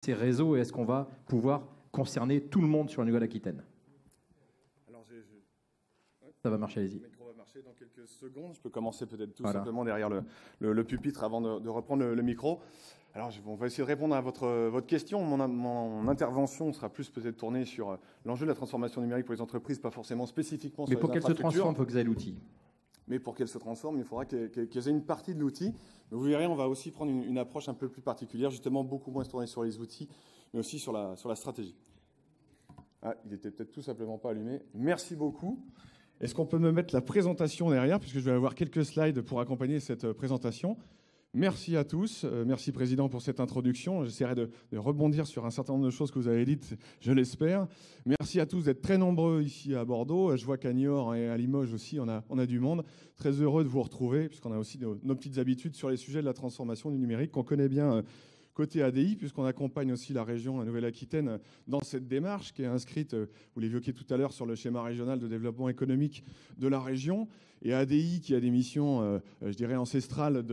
ces réseaux et est-ce qu'on va pouvoir concerner tout le monde sur la Nouvelle-Aquitaine? Alors, ça va marcher, allez-y. Le micro va marcher dans quelques secondes. Je peux commencer peut-être tout Voilà. simplement derrière le pupitre avant de reprendre le micro. Alors, on va essayer de répondre à votre question. Mon intervention sera plus peut-être tournée sur l'enjeu de la transformation numérique pour les entreprises, pas forcément spécifiquement sur Mais les pour qu'elle se infrastructures. transforme, il faut que vous ayez l'outil. Mais pour qu'elle se transforme, il faudra qu'elles aient une partie de l'outil. Mais vous verrez, on va aussi prendre une approche un peu plus particulière, justement beaucoup moins tournée sur les outils, mais aussi sur la stratégie. Ah, il était peut-être tout simplement pas allumé. Merci beaucoup. Est-ce qu'on peut me mettre la présentation derrière, puisque je vais avoir quelques slides pour accompagner cette présentation. Merci à tous. Merci, Président, pour cette introduction. J'essaierai de rebondir sur un certain nombre de choses que vous avez dites, je l'espère. Merci à tous d'être très nombreux ici à Bordeaux. Je vois qu'à Niort et à Limoges aussi, on a du monde. Très heureux de vous retrouver, puisqu'on a aussi nos petites habitudes sur les sujets de la transformation du numérique qu'on connaît bien côté ADI, puisqu'on accompagne aussi la région, la Nouvelle-Aquitaine, dans cette démarche qui est inscrite, vous l'évoquiez tout à l'heure, sur le schéma régional de développement économique de la région. Et ADI qui a des missions, je dirais, ancestrales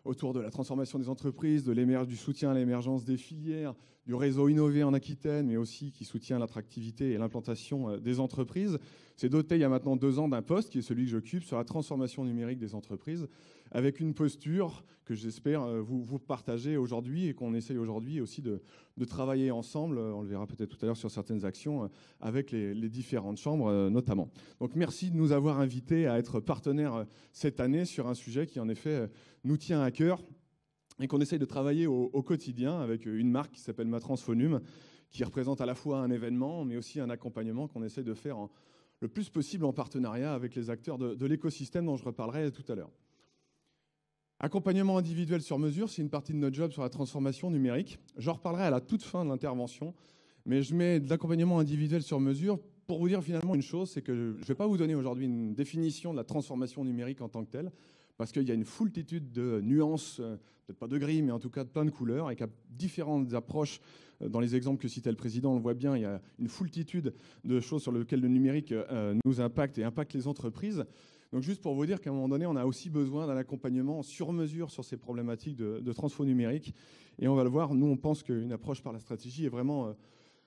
autour de la transformation des entreprises, du soutien à l'émergence des filières, du réseau innové en Aquitaine, mais aussi qui soutient l'attractivité et l'implantation des entreprises. C'est doté il y a maintenant 2 ans d'un poste, qui est celui que j'occupe, sur la transformation numérique des entreprises, avec une posture que j'espère vous partager aujourd'hui et qu'on essaye aujourd'hui aussi de travailler ensemble, on le verra peut-être tout à l'heure sur certaines actions, avec les différentes chambres notamment. Donc merci de nous avoir invités à être partenaires cette année sur un sujet qui en effet nous tient à cœur et qu'on essaye de travailler au quotidien avec une marque qui s'appelle Matransfonum, qui représente à la fois un événement mais aussi un accompagnement qu'on essaye de faire le plus possible en partenariat avec les acteurs de l'écosystème dont je reparlerai tout à l'heure. Accompagnement individuel sur mesure, c'est une partie de notre job sur la transformation numérique. J'en reparlerai à la toute fin de l'intervention, mais je mets de l'accompagnement individuel sur mesure pour vous dire finalement une chose, c'est que je ne vais pas vous donner aujourd'hui une définition de la transformation numérique en tant que telle, parce qu'il y a une foultitude de nuances, peut-être pas de gris, mais en tout cas de plein de couleurs, et qu'il y a différentes approches. Dans les exemples que citait le Président, on le voit bien, il y a une foultitude de choses sur lesquelles le numérique nous impacte et impacte les entreprises. Donc juste pour vous dire qu'à un moment donné, on a aussi besoin d'un accompagnement sur mesure sur ces problématiques de transfo numérique. Et on va le voir, nous on pense qu'une approche par la stratégie est vraiment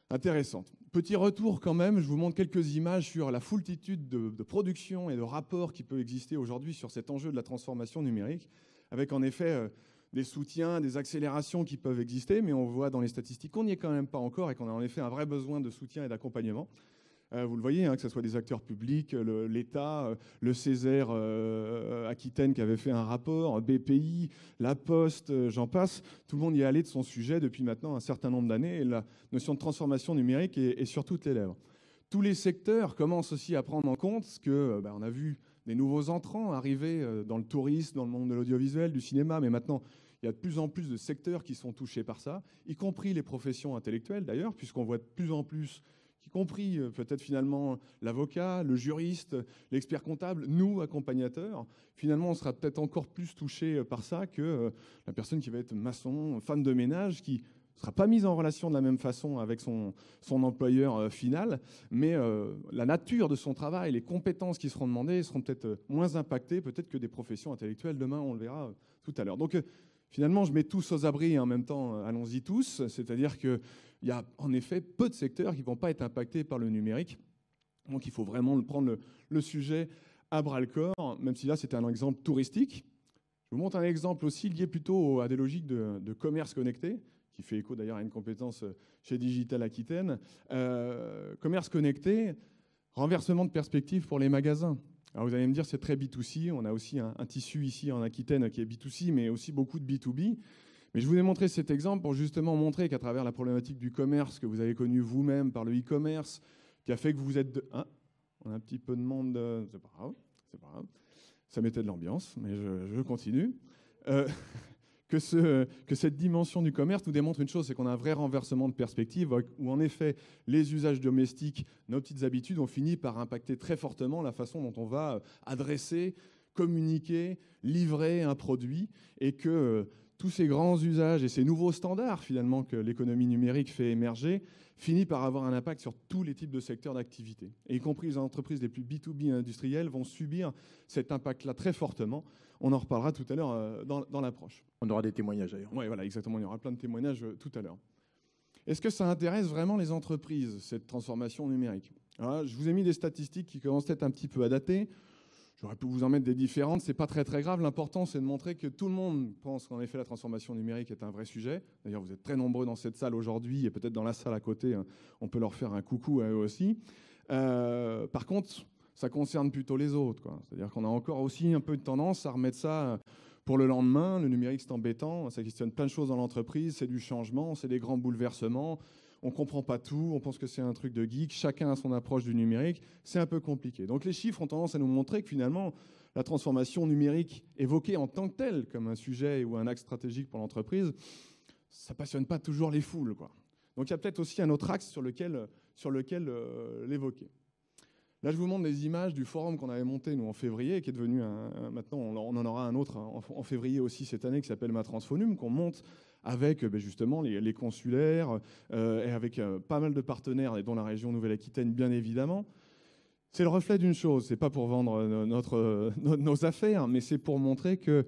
intéressante. Petit retour quand même, je vous montre quelques images sur la foultitude de productions et de rapports qui peut exister aujourd'hui sur cet enjeu de la transformation numérique, avec en effet des soutiens, des accélérations qui peuvent exister, mais on voit dans les statistiques qu'on n'y est quand même pas encore et qu'on a en effet un vrai besoin de soutien et d'accompagnement. Vous le voyez, que ce soit des acteurs publics, l'État, le Césaire Aquitaine qui avait fait un rapport, BPI, La Poste, j'en passe. Tout le monde y est allé de son sujet depuis maintenant un certain nombre d'années et la notion de transformation numérique est sur toutes les lèvres. Tous les secteurs commencent aussi à prendre en compte ce que on a vu des nouveaux entrants arriver dans le tourisme, dans le monde de l'audiovisuel, du cinéma, mais maintenant il y a de plus en plus de secteurs qui sont touchés par ça, y compris les professions intellectuelles d'ailleurs, puisqu'on voit de plus en plus, y compris peut-être finalement l'avocat, le juriste, l'expert comptable, nous, accompagnateurs, finalement on sera peut-être encore plus touchés par ça que la personne qui va être maçon, femme de ménage, qui ne sera pas mise en relation de la même façon avec son employeur final, mais la nature de son travail, les compétences qui seront demandées seront peut-être moins impactées, peut-être que des professions intellectuelles demain, on le verra tout à l'heure. Donc finalement, je mets tous aux abris et en même temps, allons-y tous, c'est-à-dire qu'il y a en effet peu de secteurs qui ne vont pas être impactés par le numérique. Donc il faut vraiment prendre le sujet à bras-le-corps, même si là c'était un exemple touristique. Je vous montre un exemple aussi lié plutôt à des logiques de commerce connecté, qui fait écho d'ailleurs à une compétence chez Digital Aquitaine. Commerce connecté, renversement de perspective pour les magasins. Alors vous allez me dire c'est très B2C, on a aussi un tissu ici en Aquitaine qui est B2C, mais aussi beaucoup de B2B. Mais je vous ai montré cet exemple pour justement montrer qu'à travers la problématique du commerce que vous avez connue vous-même par le e-commerce, qui a fait que vous êtes... on a un petit peu de monde, c'est pas grave, c'est pas grave. Ça mettait de l'ambiance, mais je continue. Que cette dimension du commerce nous démontre une chose, c'est qu'on a un vrai renversement de perspective où en effet les usages domestiques, nos petites habitudes ont fini par impacter très fortement la façon dont on va adresser, communiquer, livrer un produit et que tous ces grands usages et ces nouveaux standards finalement que l'économie numérique fait émerger finit par avoir un impact sur tous les types de secteurs d'activité. Et y compris les entreprises les plus B2B industrielles vont subir cet impact-là très fortement. On en reparlera tout à l'heure dans l'approche. On aura des témoignages d'ailleurs. Oui, voilà, exactement. Il y aura plein de témoignages tout à l'heure. Est-ce que ça intéresse vraiment les entreprises, cette transformation numérique? Alors là, je vous ai mis des statistiques qui commencent peut-être un petit peu à dater. J'aurais pu vous en mettre des différentes, c'est pas très grave. L'important, c'est de montrer que tout le monde pense qu'en effet, la transformation numérique est un vrai sujet. D'ailleurs, vous êtes très nombreux dans cette salle aujourd'hui, et peut-être dans la salle à côté, on peut leur faire un coucou à eux aussi. Par contre, ça concerne plutôt les autres, quoi. C'est-à-dire qu'on a encore aussi un peu de tendance à remettre ça pour le lendemain. Le numérique, c'est embêtant, ça questionne plein de choses dans l'entreprise, c'est du changement, c'est des grands bouleversements. On ne comprend pas tout, on pense que c'est un truc de geek, chacun a son approche du numérique, c'est un peu compliqué. Donc les chiffres ont tendance à nous montrer que finalement, la transformation numérique évoquée en tant que telle, comme un sujet ou un axe stratégique pour l'entreprise, ça ne passionne pas toujours les foules, quoi. Donc il y a peut-être aussi un autre axe sur lequel l'évoquer. Là, je vous montre des images du forum qu'on avait monté, nous, en février, qui est devenu maintenant, on en aura un autre en février aussi cette année, qui s'appelle Matransfonum, qu'on monte avec justement les consulaires et avec pas mal de partenaires, dont la région Nouvelle-Aquitaine, bien évidemment. C'est le reflet d'une chose, c'est pas pour vendre nos affaires, mais c'est pour montrer que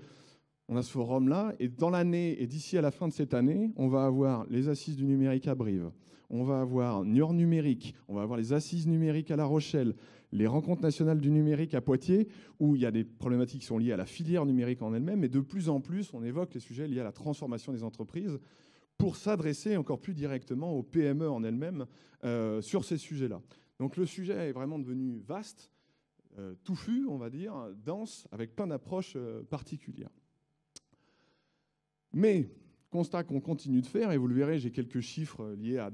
on a ce forum-là, et dans l'année, et d'ici à la fin de cette année, on va avoir les assises du numérique à Brive, on va avoir Niort Numérique, on va avoir les assises numériques à La Rochelle, les rencontres nationales du numérique à Poitiers, où il y a des problématiques qui sont liées à la filière numérique en elle-même, et de plus en plus, on évoque les sujets liés à la transformation des entreprises pour s'adresser encore plus directement aux PME en elles-mêmes sur ces sujets-là. Donc le sujet est vraiment devenu vaste, touffu, on va dire, dense, avec plein d'approches particulières. Mais, constat qu'on continue de faire, et vous le verrez, j'ai quelques chiffres liés à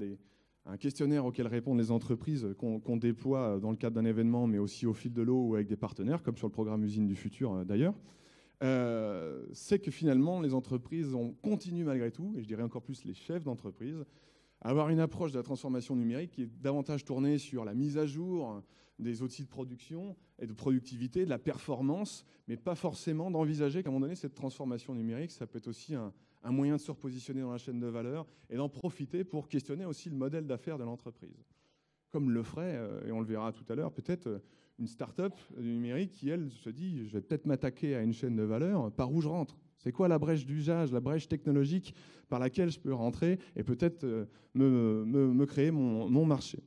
un questionnaire auquel répondent les entreprises qu'on déploie dans le cadre d'un événement, mais aussi au fil de l'eau ou avec des partenaires, comme sur le programme Usine du Futur d'ailleurs, c'est que finalement, les entreprises continuent malgré tout, et je dirais encore plus les chefs d'entreprise, à avoir une approche de la transformation numérique qui est davantage tournée sur la mise à jour des outils de production et de productivité, de la performance, mais pas forcément d'envisager qu'à un moment donné, cette transformation numérique, ça peut être aussi un moyen de se repositionner dans la chaîne de valeur et d'en profiter pour questionner aussi le modèle d'affaires de l'entreprise. Comme le ferait, et on le verra tout à l'heure, peut-être une start-up numérique qui, elle, se dit « je vais peut-être m'attaquer à une chaîne de valeur, par où je rentre ?» C'est quoi la brèche d'usage, la brèche technologique par laquelle je peux rentrer et peut-être me créer mon marché?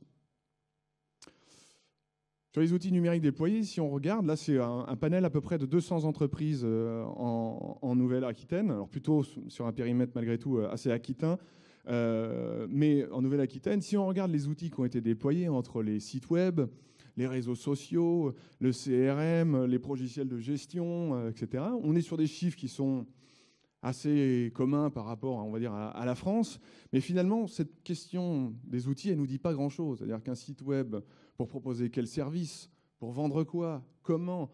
Sur les outils numériques déployés, si on regarde, là c'est un panel à peu près de 200 entreprises en Nouvelle-Aquitaine, alors plutôt sur un périmètre malgré tout assez aquitain, mais en Nouvelle-Aquitaine, si on regarde les outils qui ont été déployés entre les sites web, les réseaux sociaux, le CRM, les logiciels de gestion, etc., on est sur des chiffres qui sont assez communs par rapport, on va dire, à la France. Mais finalement, cette question des outils, elle ne nous dit pas grand-chose. C'est-à-dire qu'un site web, pour proposer quel service, pour vendre quoi, comment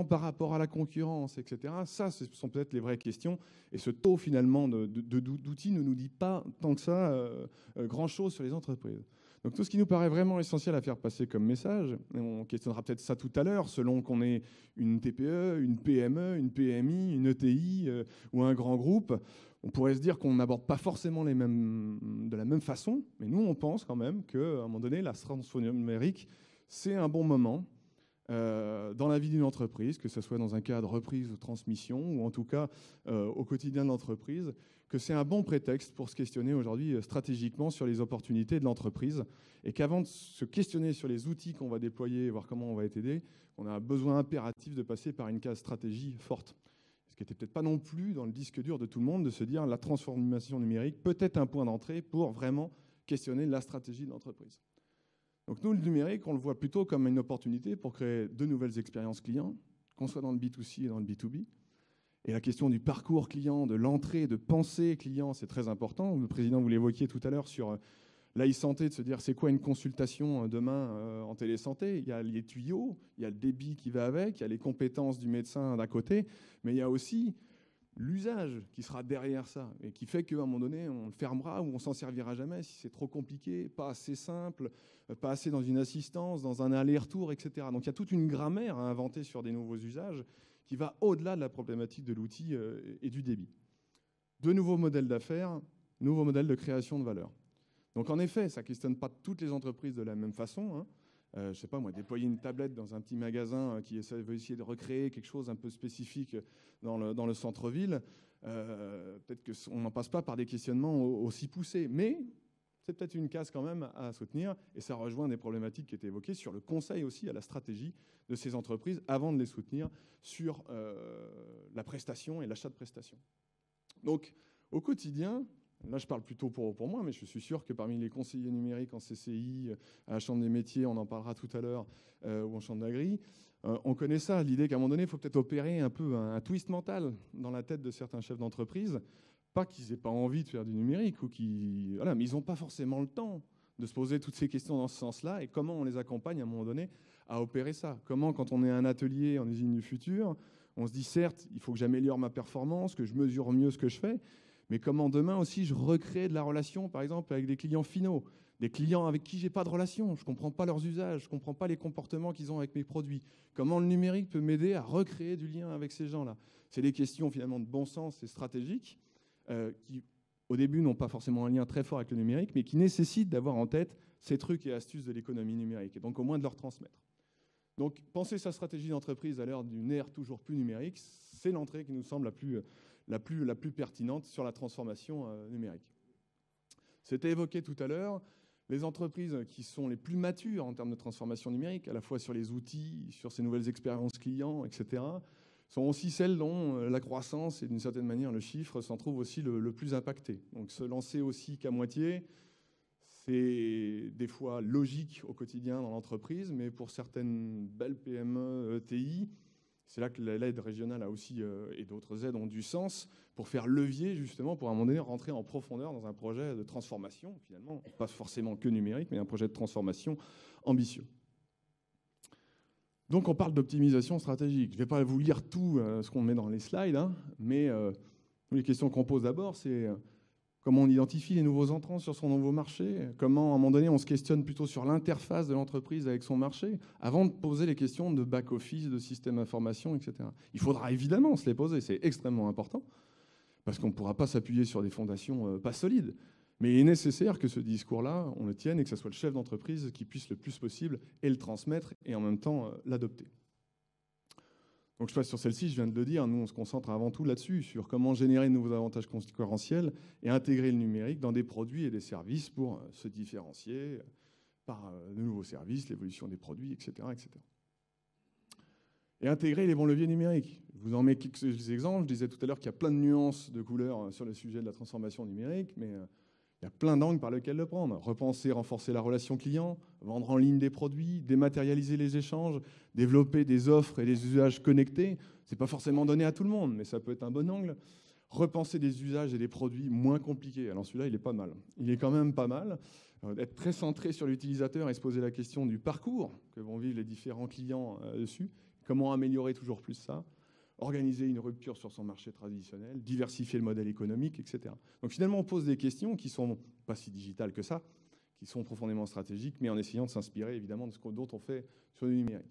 par rapport à la concurrence, etc. Ça, ce sont peut-être les vraies questions. Et ce taux, finalement, d'outils ne nous dit pas tant que ça grand-chose sur les entreprises. Donc tout ce qui nous paraît vraiment essentiel à faire passer comme message, et on questionnera peut-être ça tout à l'heure, selon qu'on est une TPE, une PME, une PMI, une ETI ou un grand groupe, on pourrait se dire qu'on n'aborde pas forcément de la même façon, mais nous on pense quand même qu'à un moment donné, la transformation numérique, c'est un bon moment dans la vie d'une entreprise, que ce soit dans un cadre reprise ou transmission, ou en tout cas au quotidien de l'entreprise, que c'est un bon prétexte pour se questionner aujourd'hui stratégiquement sur les opportunités de l'entreprise, et qu'avant de se questionner sur les outils qu'on va déployer et voir comment on va être aidé, on a un besoin impératif de passer par une case stratégie forte. Ce qui n'était peut-être pas non plus dans le disque dur de tout le monde de se dire la transformation numérique peut être un point d'entrée pour vraiment questionner la stratégie de l'entreprise. Donc nous, le numérique, on le voit plutôt comme une opportunité pour créer de nouvelles expériences clients, qu'on soit dans le B2C et dans le B2B. Et la question du parcours client, de l'entrée, de pensée client, c'est très important. Le président, vous l'évoquiez tout à l'heure sur l'e-santé, de se dire c'est quoi une consultation demain en télésanté. Il y a les tuyaux, il y a le débit qui va avec, il y a les compétences du médecin d'un côté, mais il y a aussi l'usage qui sera derrière ça et qui fait qu'à un moment donné, on le fermera ou on s'en servira jamais si c'est trop compliqué, pas assez simple, pas assez dans une assistance, dans un aller-retour, etc. Donc il y a toute une grammaire à inventer sur des nouveaux usages qui va au-delà de la problématique de l'outil et du débit. De nouveaux modèles d'affaires, nouveaux modèles de création de valeur. Donc en effet, ça ne questionne pas toutes les entreprises de la même façon, hein. Je ne sais pas moi, déployer une tablette dans un petit magasin qui veut essayer de recréer quelque chose un peu spécifique dans le centre-ville, peut-être qu'on n'en passe pas par des questionnements aussi poussés, mais c'est peut-être une case quand même à soutenir, et ça rejoint des problématiques qui étaient évoquées sur le conseil aussi à la stratégie de ces entreprises avant de les soutenir sur la prestation et l'achat de prestations. Donc, au quotidien, là je parle plutôt pour moi, mais je suis sûr que parmi les conseillers numériques en CCI, à la Chambre des métiers, on en parlera tout à l'heure, ou en Chambre d'Agri, on connaît ça, l'idée qu'à un moment donné, il faut peut-être opérer un peu un twist mental dans la tête de certains chefs d'entreprise. Pas qu'ils n'aient pas envie de faire du numérique, voilà, mais ils n'ont pas forcément le temps de se poser toutes ces questions dans ce sens-là, et comment on les accompagne à un moment donné à opérer ça. Comment, quand on est un atelier en usine du futur, on se dit certes, il faut que j'améliore ma performance, que je mesure mieux ce que je fais, mais comment demain aussi je recrée de la relation, par exemple, avec des clients finaux, des clients avec qui je n'ai pas de relation, je ne comprends pas leurs usages, je ne comprends pas les comportements qu'ils ont avec mes produits. Comment le numérique peut m'aider à recréer du lien avec ces gens-là? C'est des questions finalement de bon sens et stratégiques, qui, au début, n'ont pas forcément un lien très fort avec le numérique, mais qui nécessitent d'avoir en tête ces trucs et astuces de l'économie numérique, et donc au moins de leur transmettre. Donc, penser sa stratégie d'entreprise à l'heure d'une ère toujours plus numérique, c'est l'entrée qui nous semble la plus pertinente sur la transformation numérique. C'était évoqué tout à l'heure, les entreprises qui sont les plus matures en termes de transformation numérique, à la fois sur les outils, sur ces nouvelles expériences clients, etc., sont aussi celles dont la croissance et d'une certaine manière le chiffre s'en trouve aussi le plus impacté. Donc se lancer aussi qu'à moitié, c'est des fois logique au quotidien dans l'entreprise, mais pour certaines belles PME, ETI, c'est là que l'aide régionale a aussi, et d'autres aides ont du sens, pour faire levier justement, pour à un moment donné rentrer en profondeur dans un projet de transformation, finalement, pas forcément que numérique, mais un projet de transformation ambitieux. Donc on parle d'optimisation stratégique. Je ne vais pas vous lire tout ce qu'on met dans les slides, hein, mais les questions qu'on pose d'abord, c'est comment on identifie les nouveaux entrants sur son nouveau marché, comment à un moment donné on se questionne plutôt sur l'interface de l'entreprise avec son marché, avant de poser les questions de back-office, de système d'information, etc. Il faudra évidemment se les poser, c'est extrêmement important, parce qu'on ne pourra pas s'appuyer sur des fondations pas solides. Mais il est nécessaire que ce discours-là, on le tienne et que ce soit le chef d'entreprise qui puisse le plus possible et le transmettre et en même temps l'adopter. Donc je passe sur celle-ci, je viens de le dire, nous on se concentre avant tout là-dessus, sur comment générer de nouveaux avantages concurrentiels et intégrer le numérique dans des produits et des services pour se différencier par de nouveaux services, l'évolution des produits, etc., etc. Et intégrer les bons leviers numériques. Je vous en mets quelques exemples. Je disais tout à l'heure qu'il y a plein de nuances de couleurs sur le sujet de la transformation numérique, mais il y a plein d'angles par lesquels le prendre. Repenser, renforcer la relation client, vendre en ligne des produits, dématérialiser les échanges, développer des offres et des usages connectés. Ce n'est pas forcément donné à tout le monde, mais ça peut être un bon angle. Repenser des usages et des produits moins compliqués. Alors celui-là, il est pas mal. Il est quand même pas mal. Être très centré sur l'utilisateur et se poser la question du parcours que vont vivre les différents clients dessus. Comment améliorer toujours plus ça? Organiser une rupture sur son marché traditionnel, diversifier le modèle économique, etc. Donc finalement, on pose des questions qui ne sont pas si digitales que ça, qui sont profondément stratégiques, mais en essayant de s'inspirer évidemment de ce dont on fait sur le numérique.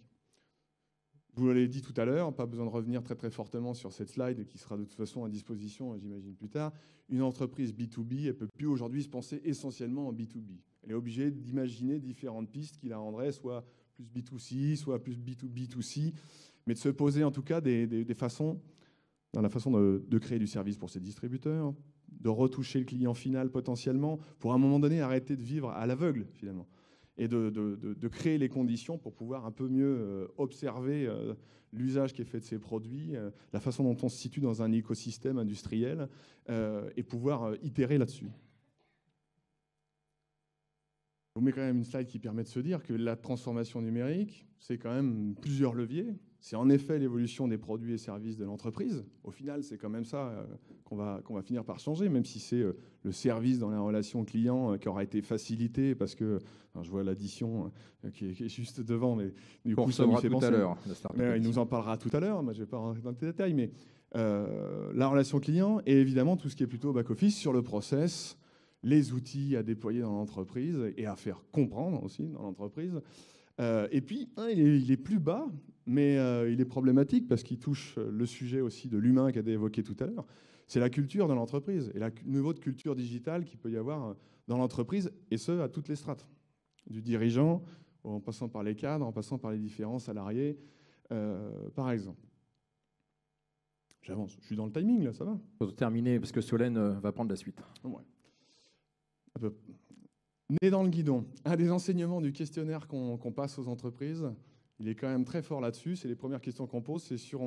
Je vous l'ai dit tout à l'heure, pas besoin de revenir très très fortement sur cette slide qui sera de toute façon à disposition, j'imagine, plus tard. Une entreprise B2B, elle ne peut plus aujourd'hui se penser essentiellement en B2B. Elle est obligée d'imaginer différentes pistes qui la rendraient soit plus B2C, soit plus B2B2C, mais de se poser en tout cas des façons, dans la façon de créer du service pour ses distributeurs, de retoucher le client final potentiellement, pour à un moment donné arrêter de vivre à l'aveugle finalement, et de créer les conditions pour pouvoir un peu mieux observer l'usage qui est fait de ces produits, la façon dont on se situe dans un écosystème industriel, et pouvoir itérer là-dessus. Je vous mets quand même une slide qui permet de se dire que la transformation numérique, c'est quand même plusieurs leviers. C'est en effet l'évolution des produits et services de l'entreprise. Au final, c'est quand même ça qu'on va finir par changer, même si c'est le service dans la relation client qui aura été facilité, parce que je vois l'addition qui est juste devant, mais du coup, ça me fait penser. Tout à l'heure. Il nous en parlera tout à l'heure. Moi, je ne vais pas rentrer dans les détails, mais la relation client et évidemment tout ce qui est plutôt back-office sur le process, les outils à déployer dans l'entreprise et à faire comprendre aussi dans l'entreprise. Et puis, il est plus bas, mais il est problématique parce qu'il touche le sujet aussi de l'humain qui a été évoqué tout à l'heure. C'est la culture dans l'entreprise et le niveau de culture digitale qu'il peut y avoir dans l'entreprise, et ce, à toutes les strates. Du dirigeant, en passant par les cadres, en passant par les différents salariés, par exemple. J'avance, je suis dans le timing là, ça va? Faut terminer parce que Solène va prendre la suite. Ouais. Nez dans le guidon. Un des enseignements du questionnaire qu'on passe aux entreprises, il est quand même très fort là-dessus. C'est les premières questions qu'on pose, c'est sur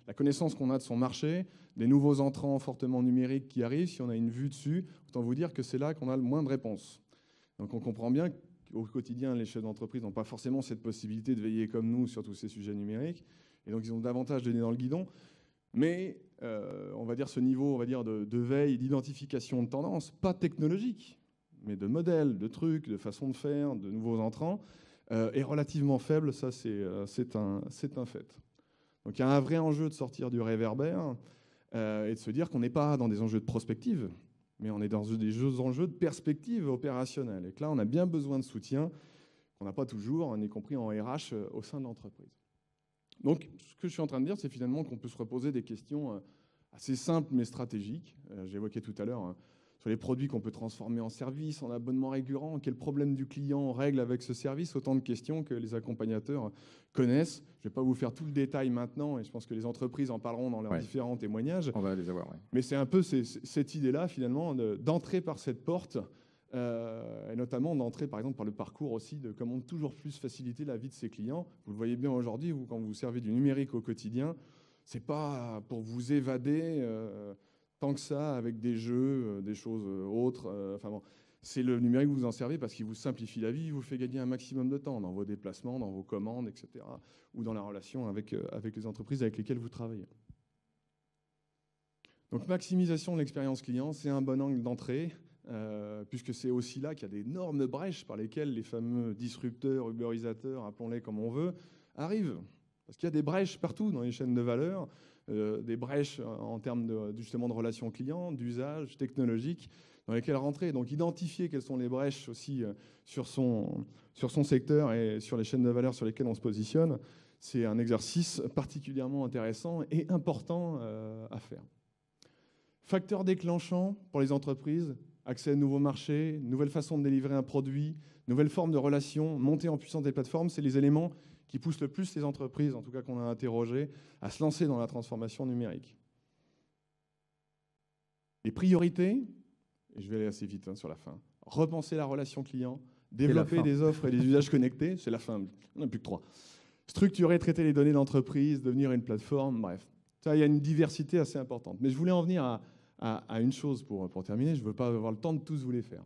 la connaissance qu'on a de son marché, des nouveaux entrants fortement numériques qui arrivent. Si on a une vue dessus, autant vous dire que c'est là qu'on a le moins de réponses. Donc on comprend bien qu'au quotidien, les chefs d'entreprise n'ont pas forcément cette possibilité de veiller comme nous sur tous ces sujets numériques. Et donc ils ont davantage de nez dans le guidon. Mais on va dire ce niveau de veille, d'identification de tendances, pas technologique, mais de modèles, de trucs, de façons de faire, de nouveaux entrants, est relativement faible. Ça, c'est un fait. Donc il y a un vrai enjeu de sortir du réverbère et de se dire qu'on n'est pas dans des enjeux de prospective, mais on est dans des enjeux de perspective opérationnelle. Et que là, on a bien besoin de soutien qu'on n'a pas toujours, y compris en RH, au sein de l'entreprise. Donc, ce que je suis en train de dire, c'est finalement qu'on peut se reposer des questions assez simples mais stratégiques. J'évoquais tout à l'heure sur les produits qu'on peut transformer en services, en abonnements récurrents, quel problème du client on règle avec ce service, autant de questions que les accompagnateurs connaissent. Je ne vais pas vous faire tout le détail maintenant, et je pense que les entreprises en parleront dans leurs différents témoignages. On va les avoir, ouais. Mais c'est un peu cette idée-là, finalement, d'entrer par cette porte, et notamment d'entrer, par exemple, par le parcours aussi de comment toujours plus faciliter la vie de ses clients. Vous le voyez bien aujourd'hui, vous, quand vous servez du numérique au quotidien, ce n'est pas pour vous évader tant que ça avec des jeux, des choses autres. Enfin bon, c'est le numérique que vous en servez parce qu'il vous simplifie la vie, il vous fait gagner un maximum de temps dans vos déplacements, dans vos commandes, etc. ou dans la relation avec les entreprises avec lesquelles vous travaillez. Donc maximisation de l'expérience client, c'est un bon angle d'entrée, puisque c'est aussi là qu'il y a d'énormes brèches par lesquelles les fameux disrupteurs, uberisateurs, appelons-les comme on veut, arrivent. Parce qu'il y a des brèches partout dans les chaînes de valeur, des brèches en termes justement de relations clients, d'usage technologique, dans lesquelles rentrer. Donc identifier quelles sont les brèches aussi sur son secteur et sur les chaînes de valeur sur lesquelles on se positionne, c'est un exercice particulièrement intéressant et important à faire. Facteur déclenchant pour les entreprises, accès à de nouveaux marchés, nouvelle façon de délivrer un produit, nouvelle forme de relation, montée en puissance des plateformes, c'est les éléments qui poussent le plus les entreprises, en tout cas qu'on a interrogées, à se lancer dans la transformation numérique. Les priorités, et je vais aller assez vite sur la fin, repenser la relation client, développer des offres et des usages connectés, c'est la fin, on n'a plus que 3. Structurer, traiter les données d'entreprise, devenir une plateforme, bref. Ça, il y a une diversité assez importante. Mais je voulais en venir à une chose pour terminer, je ne veux pas avoir le temps de tous vous les faire.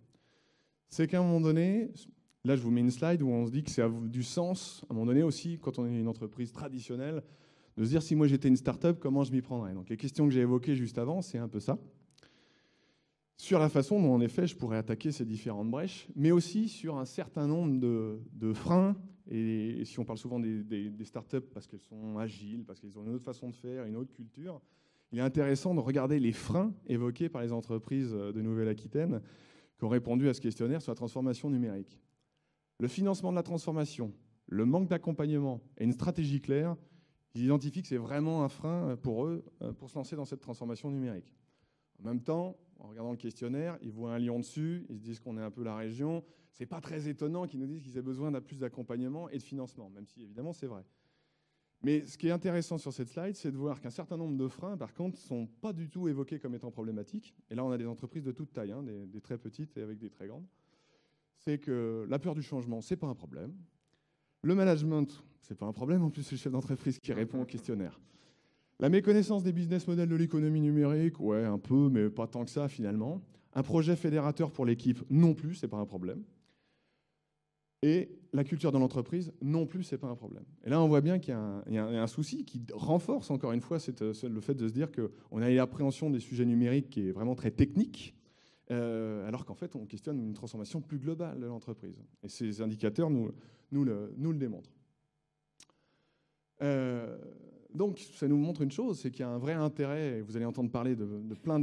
C'est qu'à un moment donné, là je vous mets une slide où on se dit que ça a du sens, à un moment donné aussi, quand on est une entreprise traditionnelle, de se dire si moi j'étais une start-up, comment je m'y prendrais. Donc les questions que j'ai évoquées juste avant, c'est un peu ça. Sur la façon dont en effet je pourrais attaquer ces différentes brèches, mais aussi sur un certain nombre de freins. Et si on parle souvent des startups parce qu'elles sont agiles, parce qu'elles ont une autre façon de faire, une autre culture, il est intéressant de regarder les freins évoqués par les entreprises de Nouvelle-Aquitaine qui ont répondu à ce questionnaire sur la transformation numérique. Le financement de la transformation, le manque d'accompagnement et une stratégie claire, ils identifient que c'est vraiment un frein pour eux pour se lancer dans cette transformation numérique. En même temps, en regardant le questionnaire, ils voient un lion dessus, ils se disent qu'on est un peu la région. C'est pas très étonnant qu'ils nous disent qu'ils aient besoin de plus d'accompagnement et de financement, même si évidemment c'est vrai. Mais ce qui est intéressant sur cette slide, c'est de voir qu'un certain nombre de freins, par contre, ne sont pas du tout évoqués comme étant problématiques. Et là, on a des entreprises de toute taille, des très petites et avec des très grandes. C'est que la peur du changement, c'est pas un problème. Le management, c'est pas un problème. En plus, c'est le chef d'entreprise qui répond au questionnaire. La méconnaissance des business models de l'économie numérique, ouais, un peu, mais pas tant que ça finalement. Un projet fédérateur pour l'équipe, non plus, c'est pas un problème. Et la culture de l'entreprise, non plus, c'est pas un problème. Et là, on voit bien qu'il y a un souci qui renforce encore une fois le fait de se dire qu'on a une appréhension des sujets numériques qui est vraiment très technique, alors qu'en fait, on questionne une transformation plus globale de l'entreprise. Et ces indicateurs nous le démontrent. Donc, ça nous montre une chose, c'est qu'il y a un vrai intérêt, et vous allez entendre parler de plein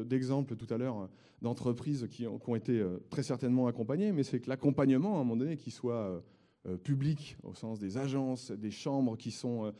d'exemples tout à l'heure d'entreprises qui ont été très certainement accompagnées, mais c'est que l'accompagnement, à un moment donné, qu'il soit public, au sens des agences, des chambres qui sont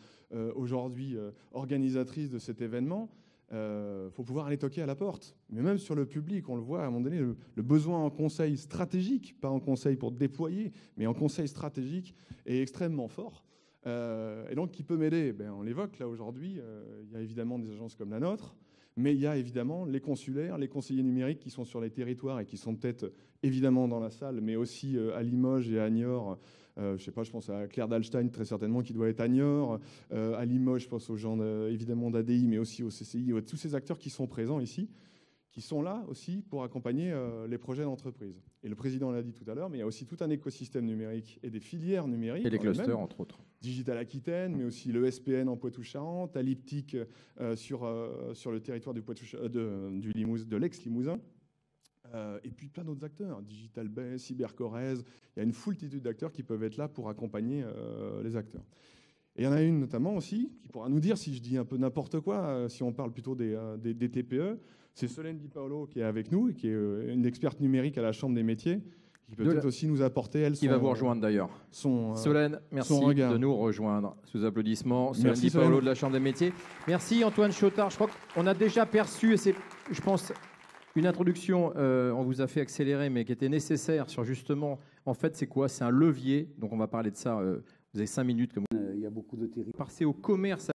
aujourd'hui organisatrices de cet événement, faut pouvoir aller toquer à la porte. Mais même sur le public, on le voit, à un moment donné, le besoin en conseil stratégique, pas en conseil pour déployer, mais en conseil stratégique est extrêmement fort. Et donc, qui peut m'aider? On l'évoque là aujourd'hui. Il y a évidemment des agences comme la nôtre, Mais il y a évidemment les consulaires, les conseillers numériques qui sont sur les territoires et qui sont peut-être évidemment dans la salle, mais aussi à Limoges et à Niort. Je sais pas, je pense à Claire Dalstein, très certainement, qui doit être à Niort. À Limoges, je pense aux gens évidemment d'ADI, mais aussi au CCI, tous ces acteurs qui sont présents ici, qui sont là aussi pour accompagner les projets d'entreprise. Et le président l'a dit tout à l'heure, mais il y a aussi tout un écosystème numérique et des filières numériques. Et les clusters, entre autres. Digital Aquitaine, mais aussi le SPN en Poitou-Charentes, Alyptic sur le territoire de l'ex-Limousin. Et puis plein d'autres acteurs, Digital Bay, Cybercorez. Il y a une foultitude d'acteurs qui peuvent être là pour accompagner les acteurs. Et il y en a une notamment aussi qui pourra nous dire si je dis un peu n'importe quoi, si on parle plutôt des TPE. C'est Solène Di Paolo qui est avec nous et qui est une experte numérique à la Chambre des métiers, qui peut peut-être aussi nous apporter, elle, qui va vous rejoindre d'ailleurs. Solène, merci de nous rejoindre. Sous applaudissements, Solène Di Paolo de la Chambre des métiers. Merci Antoine Chautard. Je crois qu'on a déjà perçu, et c'est, je pense, une introduction, on vous a fait accélérer, mais qui était nécessaire sur justement, en fait, c'est quoi? C'est un levier. Donc on va parler de ça. Vous avez 5 minutes. Il y a beaucoup de territoires. Passer au commerce